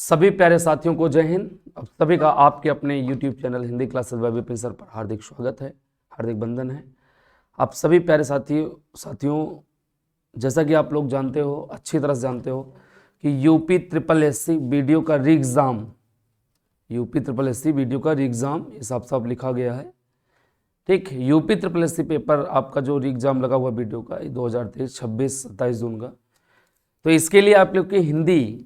सभी प्यारे साथियों को जय हिंद। अब सभी का आपके अपने YouTube channel Hindi classes bye Vipin sir पर हार्दिक स्वागत है, हार्दिक वंदन है। आप सभी प्यारे साथियों जैसा कि आप लोग जानते हो, अच्छी तरह से जानते हो कि UPSSC वीडियो का री एग्ज़ाम, UPSSC वीडियो का री एग्ज़ाम ये साफ लिखा गया है। ठीक, UPSSC पेपर आपका जो री एग्ज़ाम लगा हुआ वीडियो का 2023 26-27 जून का, तो इसके लिए आप लोग की हिंदी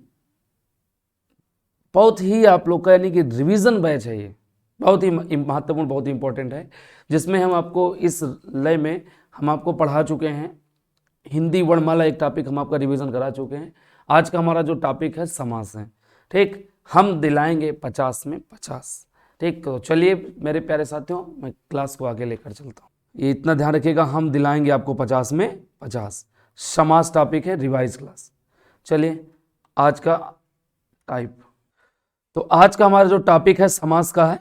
बहुत ही आप लोग का यानी कि रिवीजन बैच है। ये बहुत ही महत्वपूर्ण, बहुत ही इंपॉर्टेंट है, जिसमें हम आपको इस लय में हम आपको पढ़ा चुके हैं हिंदी वर्णमाला, एक टॉपिक हम आपका रिवीजन करा चुके हैं। आज का हमारा जो टॉपिक है समास है। ठीक, हम दिलाएंगे 50 में 50। ठीक, तो चलिए मेरे प्यारे साथियों, मैं क्लास को आगे लेकर चलता हूँ। ये इतना ध्यान रखिएगा, हम दिलाएंगे आपको 50 में 50। समास टॉपिक है, रिवाइज क्लास। चलिए आज का टाइप, तो आज का हमारा जो टॉपिक है समास का है।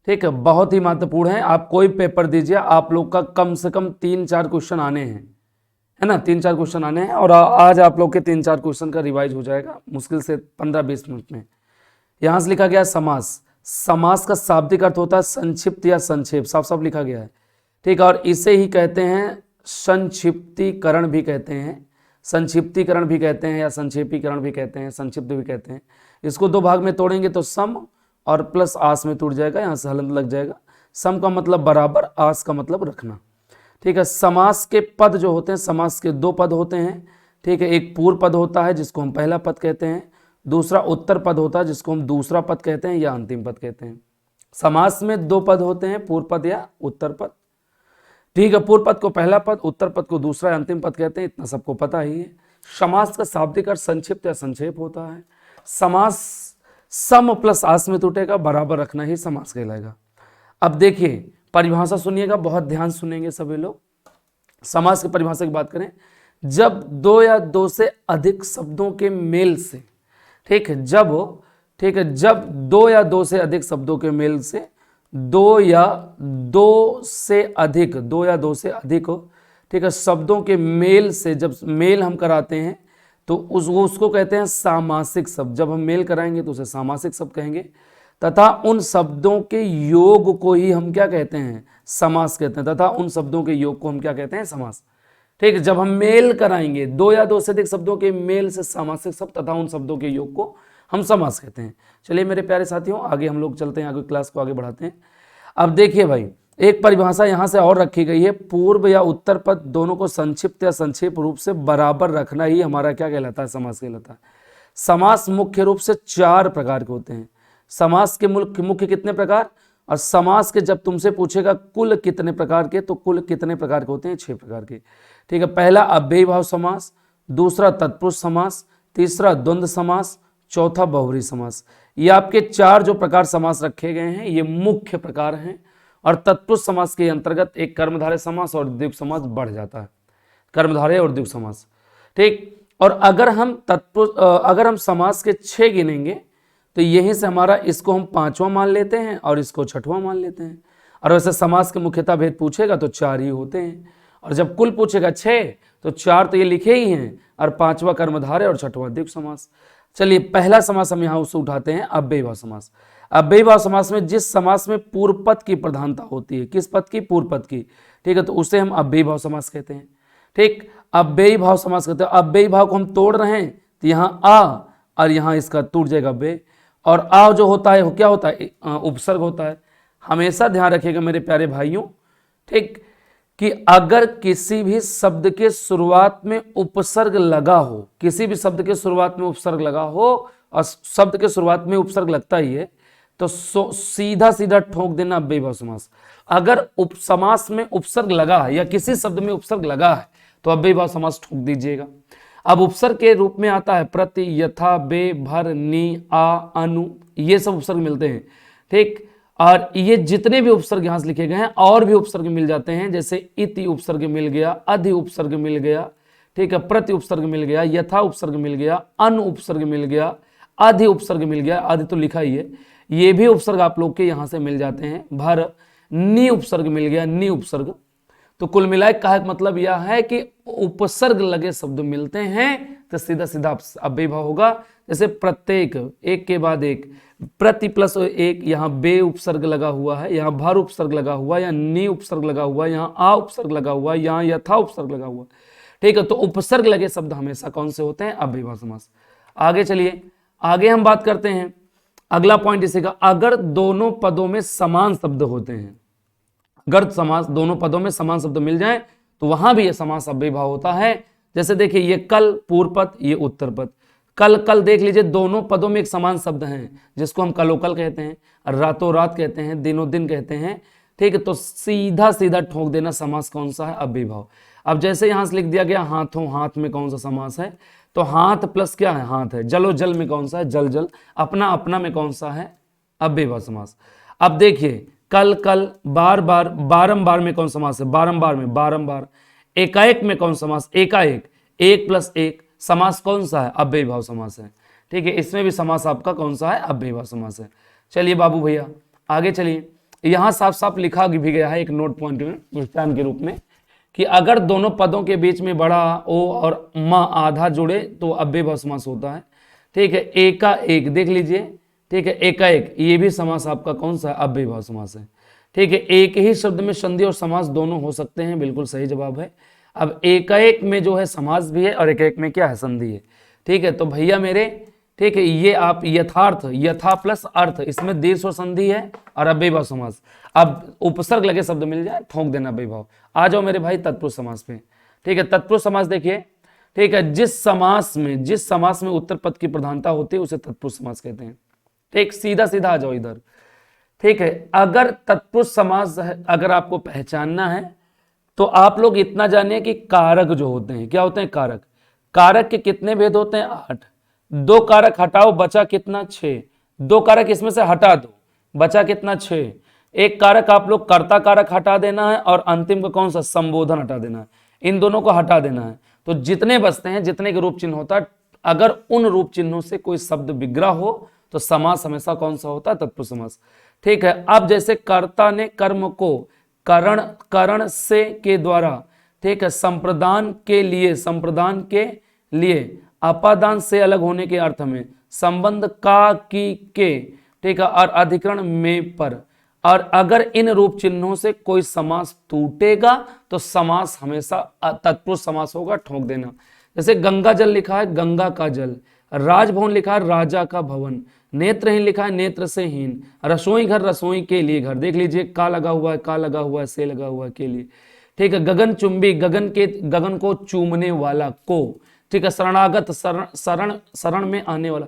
ठीक है, बहुत ही महत्वपूर्ण है। आप कोई पेपर दीजिए, आप लोग का कम से कम 3-4 क्वेश्चन आने हैं, है ना, 3-4 क्वेश्चन आने हैं। और आज आप लोग के 3-4 क्वेश्चन का रिवाइज हो जाएगा मुश्किल से 15-20 मिनट में। यहाँ से लिखा गया समास। समास का शाब्दिक अर्थ होता है संक्षिप्त या संक्षेप, साफ लिखा गया है। ठीक, और इसे ही कहते हैं संक्षिप्तीकरण भी कहते हैं, संक्षिप्तीकरण भी कहते हैं, या संक्षेपीकरण भी कहते हैं, संक्षिप्त भी कहते हैं। इसको दो भाग में तोड़ेंगे तो सम और प्लस आस में टूट जाएगा, यहाँ से हलंत लग जाएगा। सम का मतलब बराबर, आस का मतलब रखना। ठीक है, समास के पद जो होते हैं, समास के 2 पद होते हैं। ठीक है, एक पूर्व पद होता है जिसको हम पहला पद कहते हैं, दूसरा उत्तर पद होता है जिसको हम दूसरा पद कहते हैं या अंतिम पद कहते हैं। समास में 2 पद होते हैं, पूर्व पद या उत्तर पद। ठीक है, पूर्व पद को पहला पद, उत्तर पद को दूसरा या अंतिम पद कहते हैं, इतना सबको पता ही है। समास का शाब्दिक अर्थ संक्षिप्त या संक्षेप होता है। समास सम प्लस आस में टूटेगा, बराबर रखना ही समास कहलाएगा। अब देखिए परिभाषा सुनिएगा, बहुत ध्यान सुनेंगे सभी लोग। समास की परिभाषा की बात करें, जब 2 या 2 से अधिक शब्दों के मेल से, ठीक है, जब 2 या 2 से अधिक शब्दों के मेल से, 2 या 2 से अधिक ठीक है शब्दों के मेल से जब मेल हम कराते हैं तो उसको कहते हैं सामासिक शब्द। जब हम मेल कराएंगे तो उसे सामासिक शब्द कहेंगे, तथा उन शब्दों के योग को ही हम क्या कहते हैं, समास कहते हैं। तथा उन शब्दों के योग को हम क्या कहते हैं, समास। ठीक है, जब हम मेल कराएंगे 2 या 2 से अधिक शब्दों के मेल से सामासिक शब्द, तथा उन शब्दों के योग को हम समास कहते हैं। चलिए मेरे प्यारे साथियों, आगे हम लोग चलते हैं, आगे क्लास को आगे बढ़ाते हैं। अब देखिए भाई, एक परिभाषा यहाँ से और रखी गई है, पूर्व या उत्तर पद दोनों को संक्षिप्त या संक्षेप रूप से बराबर रखना ही हमारा क्या कहलाता है, समास कहलाता है। समास मुख्य रूप से 4 प्रकार के होते हैं। समास के मुख्य कितने प्रकार, और समास के जब तुमसे पूछेगा कुल कितने प्रकार के, तो कुल कितने प्रकार के होते हैं, 6 प्रकार के। ठीक है, पहला अव्ययीभाव समास, दूसरा तत्पुरुष समास, तीसरा द्वंद्व समास, चौथा बहुव्रीहि समास। ये आपके 4 जो प्रकार समास रखे गए हैं, ये मुख्य प्रकार हैं। और तत्पुरुष समास के अंतर्गत एक कर्मधारय समास और द्विगु समास बढ़ जाता है, कर्मधारय और द्विगु समास। ठीक, और अगर हम समास के 6 गिनेंगे तो यहीं से हमारा इसको हम 5वां मान लेते हैं और इसको 6वां मान लेते हैं। और वैसे समास के मुख्यतः भेद पूछेगा तो 4 ही होते हैं, और जब कुल पूछेगा 6 तो 4 तो ये लिखे ही हैं, और 5वां कर्मधारय और 6वां द्विगु समास। चलिए पहला समास हम यहाँ उससे उठाते हैं, अव्ययीभाव समास। अव्ययीभाव समास में जिस समास में पूर्व पद की प्रधानता होती है, किस पद की, पूर्व पद की। ठीक है, तो उसे हम अव्ययीभाव समास कहते हैं। ठीक, अव्ययीभाव समास कहते हैं। अव्ययीभाव को हम तोड़ रहे हैं तो यहाँ आ और यहाँ इसका टूट जाएगा बे, और आ जो होता है वो क्या होता है, उपसर्ग होता है। हमेशा ध्यान रखिएगा मेरे प्यारे भाइयों, ठीक, कि अगर किसी भी शब्द के शुरुआत में उपसर्ग लगा हो, किसी भी शब्द के शुरुआत में उपसर्ग लगा हो, और शब्द के शुरुआत में उपसर्ग लगता ही है, तो सीधा ठोक देना अव्ययीभाव समास। अगर समास में उपसर्ग लगा है या किसी शब्द में उपसर्ग लगा है तो अव्ययीभाव समास ठोक दीजिएगा। अब उपसर्ग के रूप में आता है प्रति, यथा, बे, भर, नि, आ, अनु, ये सब उपसर्ग मिलते हैं। ठीक, और ये जितने भी उपसर्ग यहाँ से लिखे गए हैं और भी उपसर्ग मिल जाते हैं, जैसे इति उपसर्ग मिल गया, अधि उपसर्ग मिल गया, ठीक है, प्रति उपसर्ग मिल गया, यथा उपसर्ग मिल गया, अनु उपसर्ग मिल गया, अधि उपसर्ग मिल गया, अधि तो लिखा ही है, ये भी उपसर्ग आप लोग के यहाँ से मिल जाते हैं। भर, नि उपसर्ग मिल गया, नि उपसर्ग। तो कुल मिलाए कहा मतलब यह है कि उपसर्ग लगे शब्द मिलते हैं तो सीधा सीधा अव्ययी भाव होगा। जैसे प्रत्येक, एक के बाद एक, प्रति प्लस एक, यहाँ बे उपसर्ग लगा हुआ है, यहाँ भर उपसर्ग लगा हुआ है, यहाँ नि उपसर्ग लगा हुआ है, यहाँ आ उपसर्ग लगा हुआ है, यहाँ यथा उपसर्ग लगा हुआ है। ठीक है, तो उपसर्ग लगे शब्द हमेशा कौन से होते हैं? अव्ययी भाव समास। आगे चलिए, आगे हम बात करते हैं अगला पॉइंट इसी का, अगर दोनों पदों में समान शब्द होते हैं, अगर समास दोनों पदों में समान शब्द मिल जाए तो वहां भी यह समास अव्ययी भाव होता है। जैसे देखिए ये कल पूर्व पद, ये उत्तर पद, कल कल देख लीजिए दोनों पदों में एक समान शब्द हैं जिसको हम कलोकल कहते हैं, रातों रात कहते हैं, दिनों दिन कहते हैं। ठीक है, तो सीधा सीधा ठोक देना समास कौन सा है? अव्ययी भाव। अब जैसे यहां से लिख दिया गया हाथों, हाथ में कौन सा समास है? तो हाथ प्लस क्या है? हाथ है। जलो जल में कौन सा है? जल जल। अपना अपना में कौन सा है? अव्ययी भाव समास। अब देखिए कल कल, बार बार, बारंबार में कौन समास है? बारंबार में बारंबार। एकाएक में कौन समास? एकाएक, एक प्लस एक, समास कौन सा है? अव्ययी भाव समास है। ठीक है, इसमें भी समास आपका कौन सा है? अव्ययी भाव समास है। चलिए बाबू भैया आगे चलिए, यहां साफ साफ लिखा भी गया है एक नोट पॉइंट में पहचान के रूप में कि अगर दोनों पदों के बीच में बड़ा ओ और म आधा जुड़े तो अव्ययी भाव समास होता है। ठीक है, एका एक देख लीजिए, ठीक है, एकाएक, ये भी समास आपका कौन सा? अव्ययी भाव समास है। ठीक है, एक ही शब्द में संधि और समास दोनों हो सकते हैं, बिल्कुल सही जवाब है। अब एकाएक में जो है समास भी है और एकाएक में क्या है? संधि है। ठीक है, तो भैया मेरे, ठीक है, ये आप यथार्थ, यथा प्लस अर्थ, इसमें दीर्घ और संधि है और अव्ययी भाव समास। अब उपसर्ग लगे शब्द मिल जाए ठोक देना अव्ययी भाव। आ जाओ मेरे भाई तत्पुरुष समास पे। ठीक है, तत्पुरुष समास देखिए, ठीक है, जिस समास में उत्तर पद की प्रधानता होती है उसे तत्पुरुष समास कहते हैं। ठीक, सीधा सीधा आ जाओ इधर। ठीक है, अगर तत्पुरुष समास अगर आपको पहचानना है तो आप लोग इतना जानिए कि कारक जो होते हैं, क्या होते हैं? कारक। कारक के कितने भेद होते हैं? 8। 2 कारक हटाओ, बचा कितना? 6। 2 कारक इसमें से हटा दो, बचा कितना? 6। एक कारक आप लोग कर्ता कारक हटा देना है और अंतिम का कौन सा? संबोधन हटा देना है। इन दोनों को हटा देना है, तो जितने बचते हैं, जितने के रूप चिन्ह होता है, अगर उन रूप चिन्हों से कोई शब्द विग्रह हो तो समास हमेशा कौन सा होता है? तत्पुरुष समास। ठीक है, अब जैसे कर्ता ने कर्म को करण से के द्वारा, ठीक है, संप्रदान के लिए अपादान से अलग होने के अर्थ में, संबंध का की के, ठीक है, और अधिकरण में पर, और अगर इन रूप चिन्हों से कोई समास टूटेगा तो समास हमेशा तत्पुरुष समास होगा, ठोक देना। जैसे गंगा जल लिखा है, गंगा का जल। राजभवन लिखा है, राजा का भवन। नेत्रहीन लिखा है, नेत्र से हीन। रसोई घर, रसोई के लिए घर। देख लीजिए का लगा हुआ है, का लगा हुआ है, से लगा हुआ है, के लिए। ठीक है, गगन चुंबी, गगन को चूमने वाला को। ठीक है, शरणागत, शरण में आने वाला।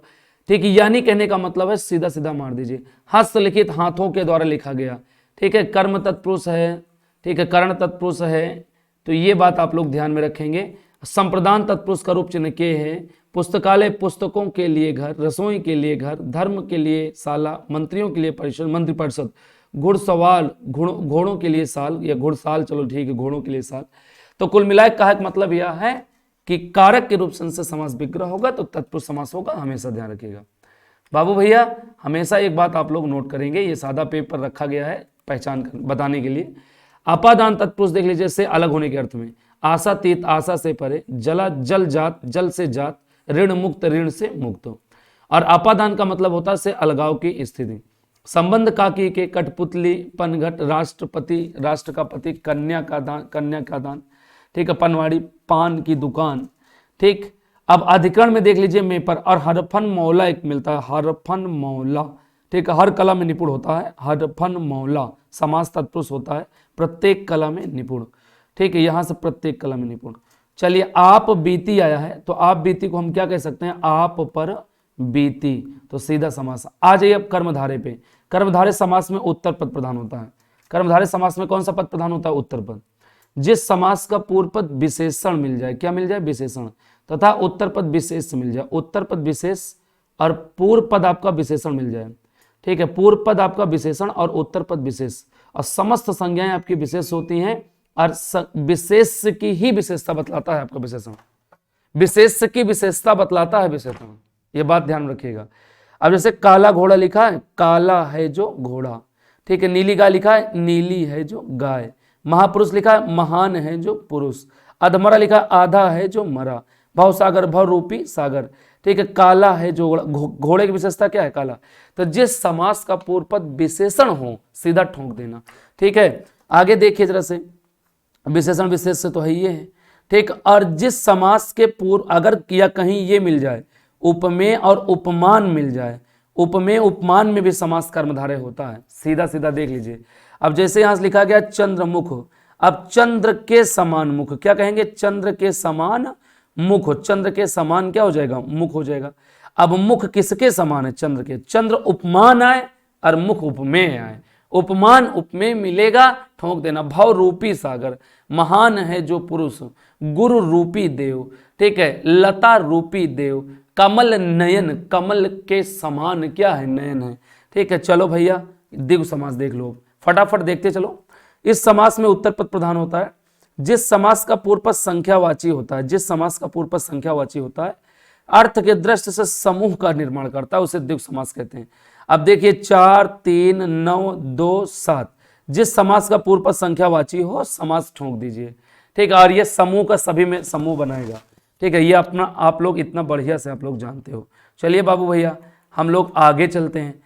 ठीक है, यानी कहने का मतलब है सीधा सीधा मार दीजिए। हस्तलिखित, हाथों के द्वारा लिखा गया। ठीक है, कर्म तत्पुरुष है। ठीक है, कर्ण तत्पुरुष है, तो ये बात आप लोग ध्यान में रखेंगे। संप्रदान तत्पुरुष का रूप चिन्ह के है। पुस्तकालय, पुस्तकों के लिए घर। रसोई के लिए घर। धर्म के लिए शाला। मंत्रियों के लिए परिषद, मंत्रिपरिषद। घुड़सवार, घोड़ों के लिए साल या घुड़साल, चलो ठीक है, घोड़ों के लिए साल। तो कुल मिलाकर कहा मतलब यह है कि कारक के रूप से समास विग्रह होगा तो तत्पुरुष समास होगा, हमेशा ध्यान रखिएगा। बाबू भैया हमेशा एक बात आप लोग नोट करेंगे, ये सादा पेपर रखा गया है पहचान बताने के लिए। अपादान तत्पुरुष देख लीजिए, से अलग होने के अर्थ में। आशातीत, आशा से परे। जला, जल जात, जल से जात। ऋण मुक्त, ऋण से मुक्त। और अपादान का मतलब होता है से अलगाव की स्थिति। संबंध काकी के, कठपुतली, पनघट, राष्ट्रपति, राष्ट्र का पति, कन्या का दान। ठीक है, पनवाड़ी, पान की दुकान। ठीक, अब अधिकरण में देख लीजिए में पर, और हरफन मौला एक मिलता है, हरफन मौला। ठीक है, हर कला में निपुण होता है, हरफन मौला समास तत्पुरुष होता है, प्रत्येक कला में निपुण। ठीक है, यहां से प्रत्येक कला में निपुण। चलिए, आप बीती आया है तो आप बीती को हम क्या कह सकते हैं? आप पर बीती, तो सीधा समास। आ जाइए अब कर्मधारे पे। कर्मधारे समास में उत्तर पद प्रधान होता है। कर्मधारे समास में कौन सा पद प्रधान होता है? उत्तर पद। जिस समास का पूर्व पद विशेषण मिल जाए, क्या मिल जाए? विशेषण, तथा उत्तर पद विशेष मिल जाए। उत्तर पद विशेष और पूर्व पद आपका विशेषण मिल जाए। ठीक है, पूर्व पद आपका विशेषण और उत्तर पद विशेष, और समस्त संज्ञाएं आपकी विशेष होती हैं, और विशेष की ही विशेषता बतलाता है आपका विशेषण। विशेष की विशेषता बतलाता है विशेषण, ये बात ध्यान रखिएगा। अब जैसे काला घोड़ा लिखा है, काला है जो घोड़ा। ठीक है, नीली गाय लिखा है, नीली है जो गाय। महापुरुष लिखा है महान है जो पुरुष, अधमरा लिखा आधा है जो मरा, भव सागर भव रूपी सागर, ठीक है। काला है जो घोड़े की विशेषता क्या है काला। तो जिस समास का पूर्व पद विशेषण हो सीधा ठोक देना, ठीक है। आगे देखिए जरा से, विशेषण विशेष से तो है ये है, ठीक। और जिस समास के पूर्व अगर या कहीं ये मिल जाए उपमेय और उपमान मिल जाए, उपमेय उपमान में भी समास कर्मधारय होता है, सीधा सीधा देख लीजिए। अब जैसे यहां से लिखा गया चंद्रमुख, अब चंद्र के समान मुख, क्या कहेंगे चंद्र के समान मुख, चंद्र के समान क्या हो जाएगा मुख हो जाएगा। अब मुख किसके समान है चंद्र के, चंद्र उपमान आए और मुख उपमेय आए, उपमान उपमेय मिलेगा ठोक देना। भव रूपी सागर, महान है जो पुरुष, गुरु रूपी देव, ठीक है। लता रूपी देव, कमल नयन, कमल के समान क्या है नयन है, ठीक है। चलो भैया द्विगु समास देख लो, फटाफट देखते चलो। इस समास में उत्तर पद प्रधान होता है, जिस समास का पूर्व पद संख्यावाची होता है, जिस समास का पूर्व पद संख्यावाची होता है, अर्थ के दृष्टि से समूह का निर्माण करता है, उसे द्विगु समास कहते हैं। अब देखिए 4 3 9 2 7, जिस समास का पूर्व पद संख्यावाची हो समास ठोक दीजिए, ठीक है। और ये समूह का सभी में समूह बनाएगा, ठीक है। ये अपना आप लोग इतना बढ़िया से आप लोग जानते हो। चलिए बाबू भैया हम लोग आगे चलते हैं।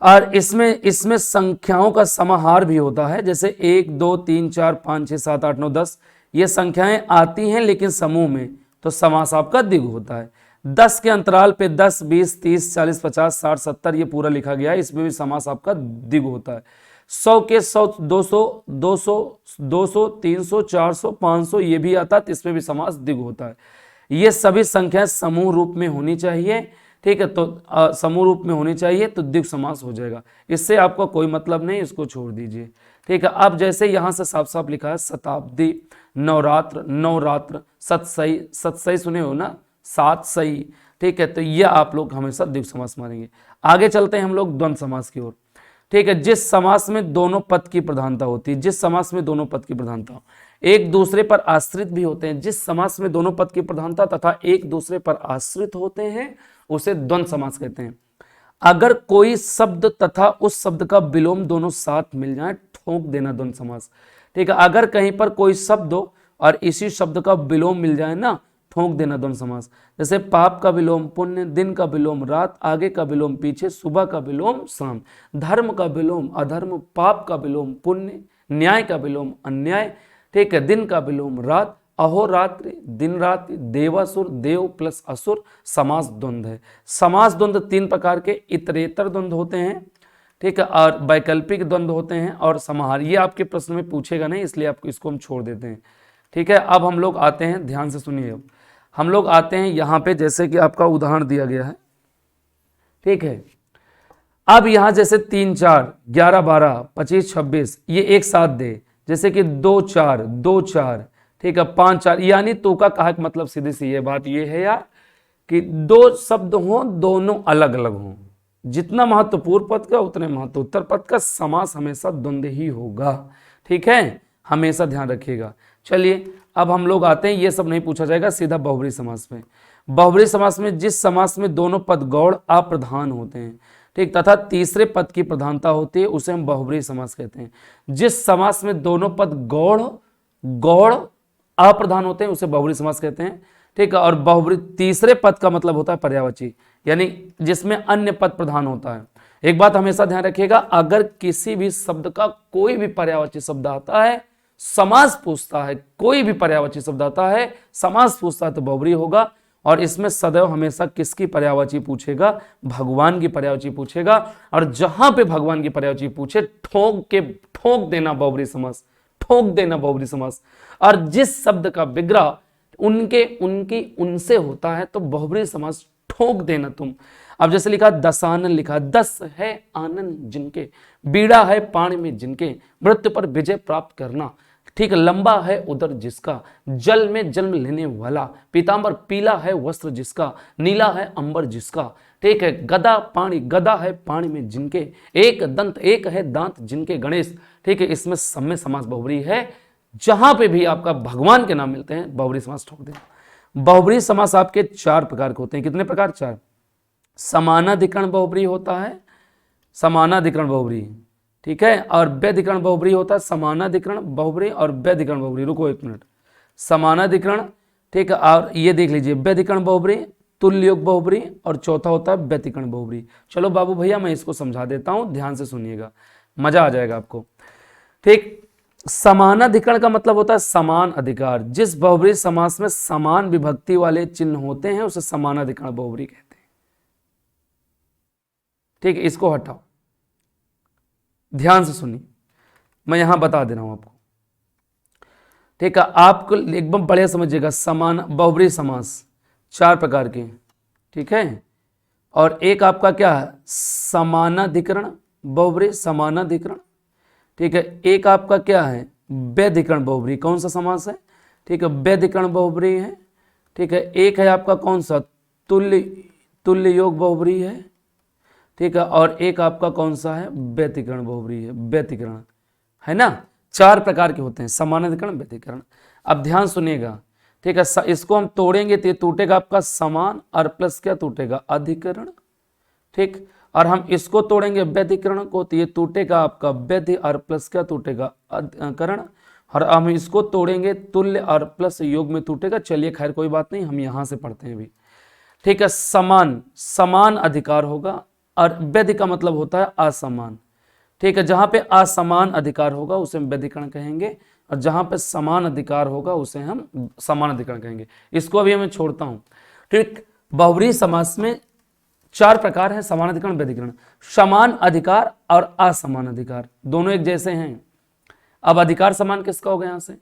और इसमें संख्याओं का समाहार भी होता है, जैसे 1 2 3 4 5 6 7 8 9 10 ये संख्याएं आती हैं लेकिन समूह में, तो समास आपका द्विगु होता है। 10 के अंतराल पे 10 20 30 40 50 60 70 ये पूरा लिखा गया है, इसमें भी समास आपका द्विगु होता है। 100 के 100 200 200 200 300 400 500 ये भी आता है, तो इसमें भी समास द्विगु होता है। ये सभी संख्याएं समूह रूप में होनी चाहिए, ठीक है। तो समूह रूप में होनी चाहिए तो द्विगु समास हो जाएगा, इससे आपका कोई मतलब नहीं, इसको छोड़ दीजिए, ठीक है। अब जैसे यहां से साफ साफ लिखा है शताब्दी, नवरात्र, नवरात्र, सतसई, सतसई सुने हो ना, सात सही, ठीक है। तो ये आप लोग हमेशा द्विगु समास मानेंगे। आगे चलते हैं हम लोग द्वंद्व समास की ओर, ठीक है। जिस समास में दोनों पद की प्रधानता होती है, जिस समास में दोनों पद की प्रधानता एक दूसरे पर आश्रित भी होते हैं, जिस समास में दोनों पद की प्रधानता तथा एक दूसरे पर आश्रित होते हैं उसे द्वंद्व समास कहते हैं। अगर कोई शब्द तथा उस शब्द का विलोम दोनों साथ मिल जाए ठोक देना द्वंद्व समास, ठीक है। अगर कहीं पर कोई शब्द हो और इसी शब्द का विलोम मिल जाए ना ठोक देना द्वंद्व समास। जैसे पाप का विलोम पुण्य, दिन का विलोम रात, आगे का विलोम पीछे, सुबह का विलोम शाम, धर्म का विलोम अधर्म, पाप का विलोम पुण्य, न्याय का विलोम अन्याय, ठीक है। दिन का विलोम रात, अहोरात्रि दिन रात्रि, देवासुर देव प्लस असुर, समास द्वंद्व है। समास द्वंद्व 3 प्रकार के इतरेतर द्वंद्व होते हैं, ठीक है, और वैकल्पिक द्वंद्व होते हैं और समाहार। ये आपके प्रश्न में पूछेगा नहीं, इसलिए आपको इसको हम छोड़ देते हैं, ठीक है। अब हम लोग आते हैं, ध्यान से सुनिए, अब हम लोग आते हैं यहाँ पे, जैसे कि आपका उदाहरण दिया गया है, ठीक है। अब यहाँ जैसे 3 4 11 12 25 26 ये एक साथ दे, जैसे कि 2 4 2 4, ठीक है, 5 4, यानी तो का कहा मतलब सीधी सी ये बात ये है यार कि दो शब्द हों दोनों अलग अलग हों, जितना महत्व पूर्व पद का उतने महत्व उत्तर पद का, समास हमेशा द्वंद्व ही होगा, ठीक है, हमेशा ध्यान रखिएगा। चलिए अब हम लोग आते हैं, ये सब नहीं पूछा जाएगा, सीधा बहुब्री समास में। बहुब्री समास में जिस समास में दोनों पद गौड़ अप्रधान होते हैं, ठीक, तथा तीसरे पद की प्रधानता होती है उसे हम बहुब्री समास कहते हैं। जिस समास में दोनों पद गौड़ अप्रधान होते हैं उसे बहुब्री समास कहते हैं, ठीक है। और बहुब्री तीसरे पद का मतलब होता है पर्यायवाची, यानी जिसमें अन्य पद प्रधान होता है। एक बात हमेशा ध्यान रखिएगा, अगर किसी भी शब्द का कोई भी पर्यायवाची शब्द आता है, समास पूछता है, कोई भी पर्यायवाची शब्द आता है समास पूछता है तो बहुब्री होगा। और इसमें सदैव हमेशा किसकी पर्यायवाची पूछेगा, भगवान की पर्यायवाची पूछेगा। और जहां पे भगवान की पर्यायवाची पूछे ठोक देना बहुब्री समास, ठोक देना बहुब्री समास। और जिस शब्द का विग्रह उनसे होता है तो बहुब्री समास ठोक देना तुम। अब जैसे लिखा दसानन, लिखा 10 है आनंद जिनके, बीड़ा है पानी में जिनके, मृत्यु पर विजय प्राप्त करना, ठीक, लंबा है उदर जिसका, जल में जन्म लेने वाला, पीतांबर पीला है वस्त्र जिसका, नीला है अंबर जिसका, ठीक है, गदा है पानी में जिनके, एक दंत एक है दांत जिनके गणेश, ठीक है। इसमें सब में समास बहुब्री है, जहां पे भी आपका भगवान के नाम मिलते हैं बहुब्री समास ठोक देना। बहुब्री समास आपके 4 प्रकार के होते हैं, कितने प्रकार, 4। समानाधिकरण बहुब्री होता है, समानाधिकरण बहुब्री, ठीक है। और व्यधिकरण बहुब्री होता है समानाधिकरण बहुब्री और व्यधिकरण बहुब्री। रुको एक मिनट, समानाधिकरण, ठीक है, और ये देख लीजिए व्यधिकरण बहुब्री, तुल्य योग बहुब्री, और चौथा होता है व्यतिकरण बहुब्री। चलो बाबू भैया मैं इसको समझा देता हूं, ध्यान से सुनिएगा, मजा आ जाएगा आपको। ठीक, समानाधिकरण का मतलब होता है समान अधिकार। जिस बहुब्री समास में समान विभक्ति वाले चिन्ह होते हैं उसे समानाधिकरण बहुब्री कहते हैं। ठीक है, इसको हटाओ, ध्यान से सुनिए, मैं यहां बता दे रहा हूं आपको। ठीक है, आपको एकदम बढ़िया समझिएगा। समान बहुब्री समास 4 प्रकार के, ठीक है, और एक आपका क्या है समानाधिकरण बहुब्री, समानाधिकरण, ठीक है। एक आपका क्या है व्यधिकरण बहुब्री, कौन सा समास है, ठीक है, व्यधिकरण बहुब्री है, ठीक है। एक है आपका कौन सा तुल्य योग बहुब्री है, ठीक है, और एक आपका कौन सा है व्यतिकरण बहुब्री है, व्यतिकरण है ना। 4 प्रकार के होते हैं, समानाधिकरण व्यतिकरण। अब ध्यान सुनिएगा, ठीक है, इसको हम तोड़ेंगे तो ये टूटेगा आपका समान और प्लस क्या टूटेगा अधिकरण, ठीक। और हम इसको तोड़ेंगे व्यधिकरण को तो ये टूटेगा आपका व्यधि और प्लस क्या टूटेगा करण। और हम इसको तोड़ेंगे तुल्य और प्लस योग में टूटेगा। चलिए खैर कोई बात नहीं, हम यहां से पढ़ते हैं अभी, ठीक है। समान अधिकार होगा और व्यधि का मतलब होता है असमान, ठीक है। जहां पे असमान अधिकार होगा उसे हम व्यधिकरण कहेंगे और जहां पे समान अधिकार होगा उसे हम समान अधिकरण कहेंगे। इसको अभी मैं छोड़ता हूं, ठीक। बहुब्री समास में 4 प्रकार है, समान अधिकरण व्यधिकरण। समान अधिकार और असमान अधिकार दोनों एक जैसे हैं। अब अधिकार समान किसका होगा, यहां से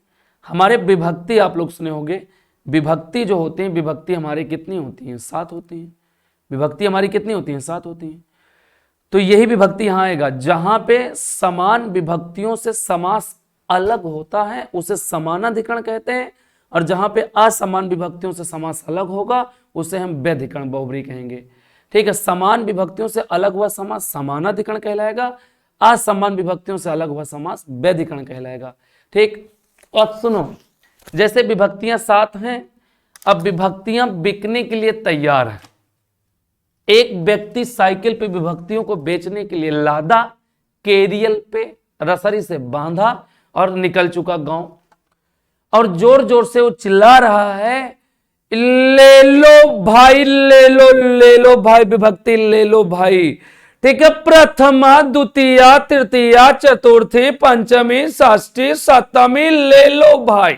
हमारे विभक्ति आप लोग सुने होंगे, विभक्ति जो होते हैं, विभक्ति हमारी कितनी होती हैं 7 होती हैं। विभक्ति हमारी कितनी होती हैं 7 होती हैं। तो यही विभक्ति यहां आएगा, जहां पे समान विभक्तियों से समास अलग होता है उसे समानाधिकरण कहते हैं, और जहां पे असमान विभक्तियों से समास अलग होगा उसे हम व्यधिकरण बहुब्री कहेंगे, ठीक है। समान विभक्तियों से अलग हुआ समास समानाधिकरण कहलाएगा, असमान विभक्तियों से अलग हुआ समास व्यधिकरण कहलाएगा, ठीक। और सुनो, जैसे विभक्तियां 7 हैं, अब विभक्तियां बिकने के लिए तैयार है। एक व्यक्ति साइकिल पे विभक्तियों को बेचने के लिए लादा, केरियल पे रसरी से बांधा और निकल चुका गांव, और जोर जोर से वो चिल्ला रहा है ले लो भाई, ले लो भाई, विभक्ति ले लो भाई, ठीक है। प्रथमा द्वितीया तृतीया चतुर्थी पंचमी षष्ठी सप्तमी ले लो भाई,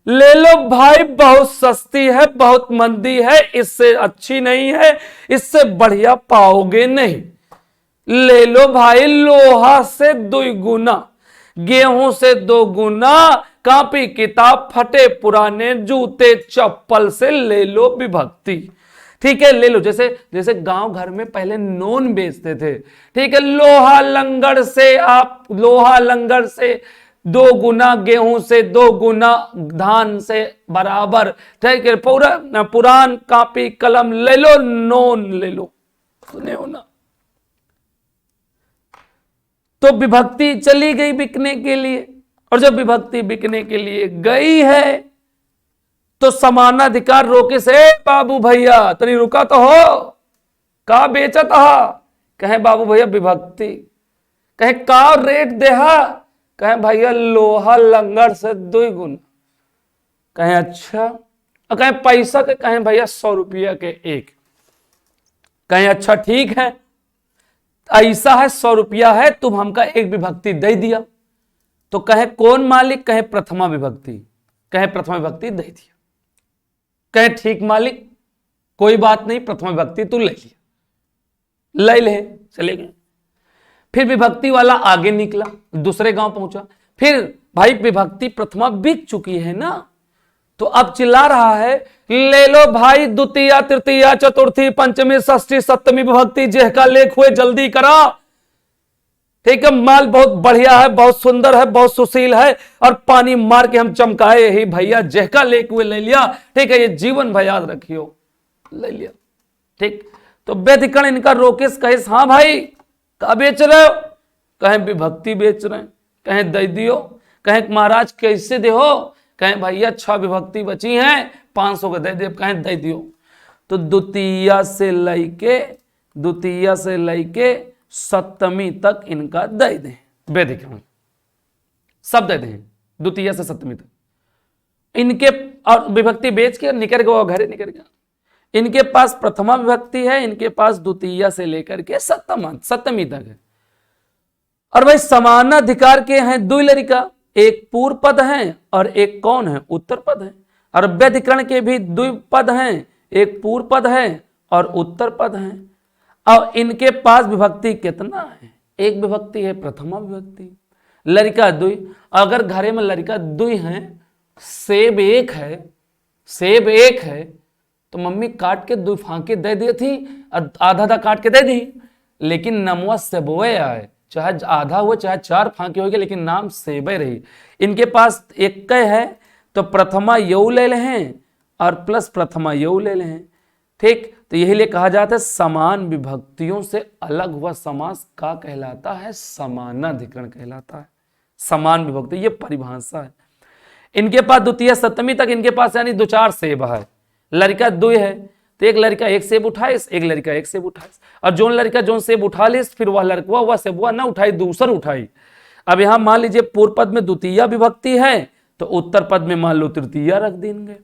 ले लो भाई, बहुत सस्ती है, बहुत मंदी है, इससे अच्छी नहीं है, इससे बढ़िया पाओगे नहीं। ले लो भाई, लोहा से 2 गुना, गेहूं से 2 गुना, कॉपी किताब फटे पुराने जूते चप्पल से ले लो विभक्ति, ठीक है। ले लो, जैसे गांव घर में पहले नॉन बेचते थे, ठीक है। लोहा लंगड़ से आप, लोहा लंगड़ से 2 गुना, गेहूं से 2 गुना, धान से बराबर, ठीक है। पुरान कापी कलम ले लो, नॉन ले लो, सुने हो ना। तो विभक्ति चली गई बिकने के लिए, और जब विभक्ति बिकने के लिए गई है तो समानाधिकार रोके से बाबू भैया तनी रुका तो हो, का बेचत हा, कहे बाबू भैया विभक्ति, कहे का रेट देहा, कहे भैया लोहा लंगड़ से 2 गुना, कहे अच्छा, और कहे पैसा के, कहे भैया 100 रुपया के एक, कहे अच्छा ठीक है, ऐसा है 100 रुपया है, तुम हमका एक विभक्ति दे दिया। तो कहे कौन मालिक, कहे प्रथमा विभक्ति, कहे प्रथमा विभक्ति दे दिया, कहे ठीक मालिक कोई बात नहीं, प्रथमा विभक्ति तू ले लिया, ले ले, चले गए। फिर विभक्ति वाला आगे निकला, दूसरे गांव पहुंचा, फिर भाई विभक्ति प्रथमा बिक चुकी है ना, तो अब चिल्ला रहा है ले लो भाई द्वितीया तृतीया चतुर्थी पंचमी षष्ठी सप्तमी विभक्ति जेह का लेख हुए जल्दी करा, ठीक है। माल बहुत बढ़िया है, बहुत सुंदर है, बहुत सुशील है, और पानी मार के हम चमकाए ही भैया जेह का लेख हुए ले लिया, ठीक है। ये जीवन भर याद रखियो, ले लिया, ठीक। तो व्यधिकरण इनका रोकेश कहे हाँ भाई का बेच रहे हो, कहे विभक्ति बेच रहे हैं, कहे दे दियो, कहे महाराज कैसे दे हो, कहे भैया 6 विभक्ति बची हैं 500 का दे दे, कहे दे दियो। तो द्वितीया से लेके सप्तमी तक इनका दे दें, व्यधिकरण सब दे दें, द्वितीय से सप्तमी तक इनके, और विभक्ति बेच के निकल गया घरे निकल गया। इनके पास प्रथमा विभक्ति है, इनके पास द्वितीय से लेकर के सप्तमी तक है। और भाई समानाधिकार के हैं दो लड़का, एक पूर्व पद है और एक कौन है, उत्तर पद है। और व्यधिकरण के भी दो पद हैं, एक पूर्व पद है और उत्तर पद है। और इनके पास विभक्ति कितना है, एक विभक्ति है, प्रथमा विभक्ति। लड़का दुई, अगर घरे में लड़का दुई है, सेब एक है, सेब एक है, तो मम्मी काट के दो फांके दे दी थी, आधा आधा काट के दे दी, लेकिन नमवा सेबोए आए, चाहे आधा हुआ चाहे 4 फांके हो गए, लेकिन नाम सेबे रही। इनके पास एक है, तो प्रथमा यऊ ले लें और प्लस प्रथमा यऊ ले लें, ठीक। तो यही लिए कहा जाता है समान विभक्तियों से अलग हुआ समास का कहलाता है समानाधिकरण कहलाता है, समान विभक्ति, ये परिभाषा है। इनके पास द्वितीय सप्तमी तक इनके पास यानी 2-4 सेब है, लड़का 2 है, तो एक लड़का एक सेब उठाए, एक लड़का एक सेब उठाए, और जो लड़का जो सेब उठा ले फिर वह लड़का वह सेबुआ ना उठाई, दूसर उठाई। अब यहां मान लीजिए पूर्व पद में द्वितीय विभक्ति है, तो उत्तर पद में मान लो तृतीय रख देंगे।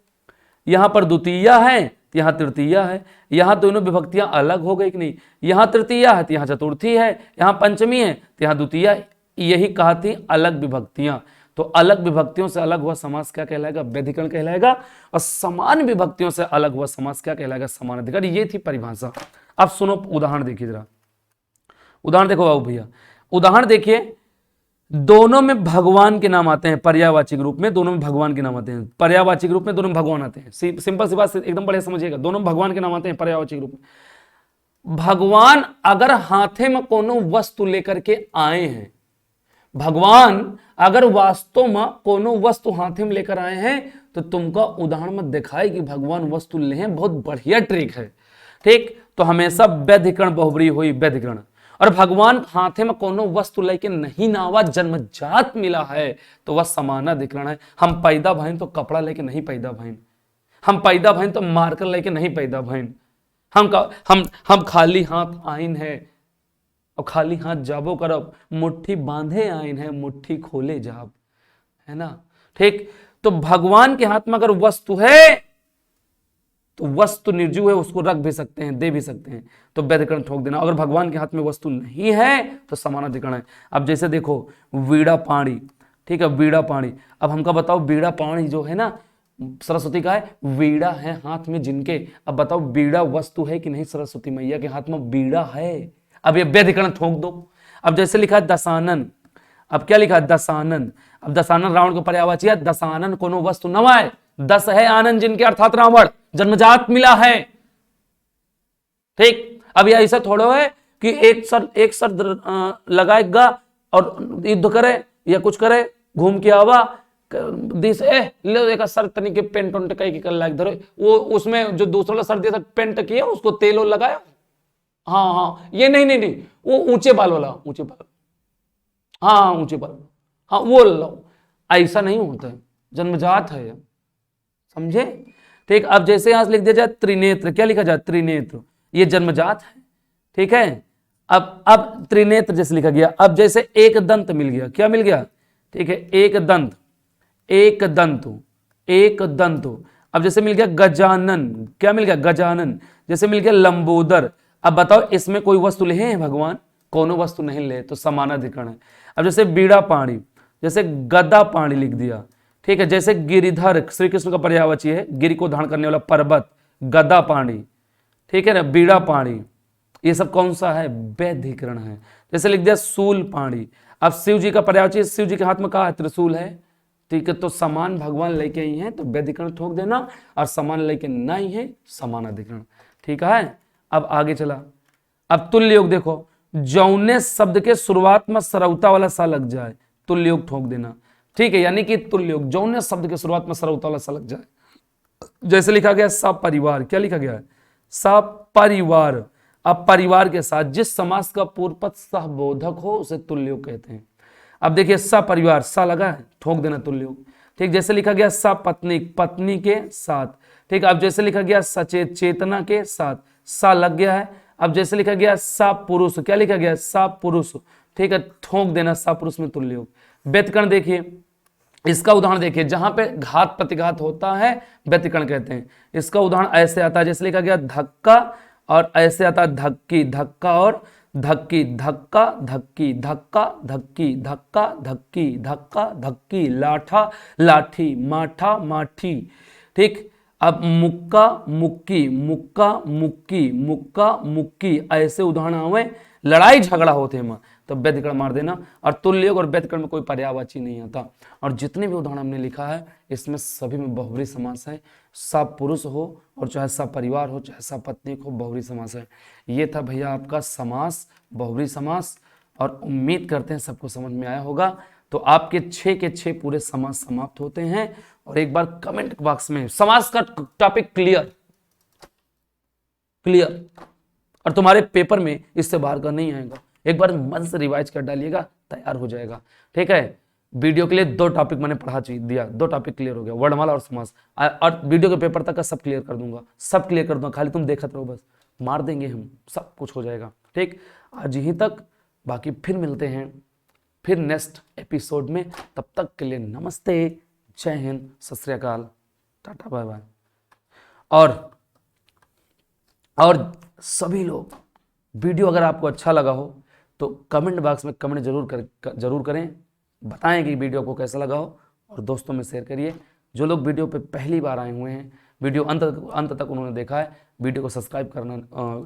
यहां पर द्वितीय है, यहां तृतीय है, यहां दोनों विभक्तियां अलग हो गई कि नहीं, यहां तृतीय है तो यहां चतुर्थी है, यहां पंचमी है तो यहां द्वितीय, यही कहा थी अलग विभक्तियां। तो अलग विभक्तियों से अलग हुआ समास क्या कहलाएगा, व्यधिकरण कहलाएगा। और समान विभक्तियों से अलग हुआ समास क्या कहलाएगा, समानाधिकरण। ये थी परिभाषा। अब सुनो उदाहरण देखिए जरा, उदाहरण देखो बाबू भैया, उदाहरण देखिए, दोनों में भगवान के नाम आते हैं, पर्यायवाची रूप में दोनों में भगवान के नाम आते हैं, पर्यायवाची रूप में दोनों में भगवान आते हैं। सिंपल सी बात एकदम बढ़िया समझिएगा, दोनों में भगवान के नाम आते हैं पर्यायवाची रूप में। भगवान अगर हाथे में कोनो वस्तु लेकर के आए हैं, भगवान अगर वास्तव में कोनो वस्तु हाथे में लेकर आए हैं, तो तुमका उदाहरण में दिखाए कि भगवान वस्तु ले हैं, बहुत बढ़िया ट्रिक है, ठीक। तो हमेशा व्यधिकरण बहुब्री हुई व्यधिकरण। और भगवान हाथे में कोनो वस्तु लेके नहीं नावा, जन्मजात मिला है, तो वह समानाधिकरण है। हम पैदा भइन तो कपड़ा लेके नहीं पैदा भइन, हम पैदा भइन तो मार्कर लेके नहीं पैदा भइन, हम खाली हाथ आइन है और खाली हाथ जाबो करब, मुट्ठी बांधे आइन है मुट्ठी खोले जाब, है ना, ठीक। तो भगवान के हाथ में अगर वस्तु है तो वस्तु निर्जीव है, उसको रख भी सकते हैं, दे भी सकते हैं, तो व्यधिकरण ठोक देना। अगर भगवान के हाथ में वस्तु नहीं है तो समानाधिकरण है। अब जैसे देखो वीणा पाणी, ठीक है, वीणा पाणी। अब हमका बताओ वीणा पाणी जो है ना सरस्वती का है, वीणा है हाथ में जिनके। अब बताओ वीणा वस्तु है कि नहीं, सरस्वती मैया के हाथ में वीणा है। अब ये व्यधिकरण ठोक दो। अब जैसे लिखा है दशानन, अब क्या लिखा है दशानन। अब दशानन रावण को पर्यायवाची है, दशानन कोनो वस्तु नवाय, 10 है आनंद जिनके अर्थात रावण जन्मजात मिला है, ठीक। अब यह ऐसा थोड़ा है कि एक सर लगाएगा और युद्ध करे या कुछ करे, घूम के आवा दिस ले एक सर तनी के पेंट उंट कई कर लायक धरो, वो उसमें जो दूसरा सर दिया पेंट किया उसको तेल लगाया, हाँ हाँ ये नहीं वो ऊंचे बाल वाला, ऊंचे बाल, हाँ ऊंचे बाल, हाँ वो लो। ऐसा नहीं होता है, जन्मजात है, समझे, ठीक। अब जैसे यहां से लिख दिया जाए त्रिनेत्र, क्या लिखा जाए त्रिनेत्र, ये जन्मजात है, ठीक है। अब त्रिनेत्र जैसे लिखा गया। अब जैसे एक दंत मिल गया, क्या मिल गया, ठीक है, एक दंत, एक दंतु, एक दंतु। अब जैसे मिल गया गजानन, क्या मिल गया गजानन। जैसे मिल गया लंबोदर। अब बताओ इसमें कोई वस्तु ले हैं भगवान, कोनो वस्तु नहीं ले, तो समानाधिकरण है। अब जैसे बीड़ा पाणी, जैसे गदा पाणी लिख दिया, ठीक है। जैसे गिरिधर श्री कृष्ण का पर्यायवाची है, गिरि को धारण करने वाला पर्वत, गदा पाणी, ठीक है ना, बीड़ा पाणी, ये सब कौन सा है, व्यधिकरण है। जैसे लिख दिया सूल पाणी। अब शिव जी का पर्यायवाची, शिव जी के हाथ में कहा है त्रिशूल है, ठीक है। तो समान भगवान लेके ही है तो व्यधिकरण ठोक देना, और समान लेके नहीं है समानाधिकरण, ठीक है। अब आगे चला, अब तुल्य योग देखो, जौने शब्द के शुरुआत में सरौता वाला सा लग जाए तुल्य योग ठोक देना, ठीक है। यानी कि तुल्य योग जौने शब्द के शुरुआत में सरौता वाला सा लग जाए। जैसे लिखा गया सपरिवार, क्या लिखा गया है सपरिवार। अब परिवार के साथ जिस समास का पूर्व पद सहबोधक हो उसे तुल्य योग कहते हैं। अब देखिए सपरिवार, सा लगा है, ठोक देना तुल्य योग, ठीक। जैसे लिखा गया सपत्नी, पत्नी के साथ, ठीक। अब जैसे लिखा गया सचेत, चेतना के साथ, सा लग गया है। अब जैसे लिखा गया सा पुरुष, क्या लिखा गया सा पुरुष, ठीक है, ठोक देना सा पुरुष में तुल्य योग। व्यतिकरण देखिए, इसका उदाहरण देखिए, जहां पे घात प्रतिघात होता है व्यतिकरण कहते हैं। इसका उदाहरण ऐसे आता है, जैसे लिखा गया धक्का, और ऐसे आता है धक्की, धक्का और धक्की, धक्का धक्की, धक्का धक्की, धक्का धक्की, धक्का धक्की, लाठा लाठी, माठा माठी, ठीक। अब मुक्का मुक्की, मुक्का मुक्की, मुक्का मुक्की, ऐसे उदाहरण आवे, लड़ाई झगड़ा होते हैं तो व्यतिकरण मार देना। और तुल्य योग और व्यतिकरण में कोई पर्यायवाची नहीं आता। और जितने भी उदाहरण हमने लिखा है इसमें सभी में बहुब्री समास है, सब पुरुष हो और चाहे सब परिवार हो, चाहे सब पत्नी हो, बहुब्री समास है। ये था भैया आपका समास, बहुब्री समास, और उम्मीद करते हैं सबको समझ में आया होगा। तो आपके 6 के 6 पूरे समास समाप्त होते हैं। और एक बार कमेंट बॉक्स में समास का टॉपिक क्लियर, क्लियर, और तुम्हारे पेपर में इससे बाहर का नहीं आएगा। एक बार मन से रिवाइज कर डालिएगा, तैयार हो जाएगा, ठीक है। वीडियो के लिए 2 टॉपिक मैंने पढ़ा दिया, 2 टॉपिक क्लियर हो गया, वर्णमाला और समास। और वीडियो के पेपर तक का सब क्लियर कर दूंगा, सब क्लियर कर दूंगा, खाली तुम देखते रहो, बस मार देंगे हम, सब कुछ हो जाएगा, ठीक। आज यहीं तक, बाकी फिर मिलते हैं फिर नेक्स्ट एपिसोड में। तब तक के लिए नमस्ते, जय हिंद, सत श्री अकाल, टाटा बाय बाय। और सभी लोग, वीडियो अगर आपको अच्छा लगा हो तो कमेंट बॉक्स में कमेंट जरूर करें, बताएं कि वीडियो को कैसा लगा हो, और दोस्तों में शेयर करिए। जो लोग वीडियो पे पहली बार आए हुए हैं, वीडियो अंत तक उन्होंने देखा है, वीडियो को सब्सक्राइब करना,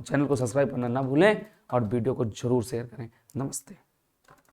चैनल को सब्सक्राइब करना ना भूलें, और वीडियो को जरूर शेयर करें। नमस्ते।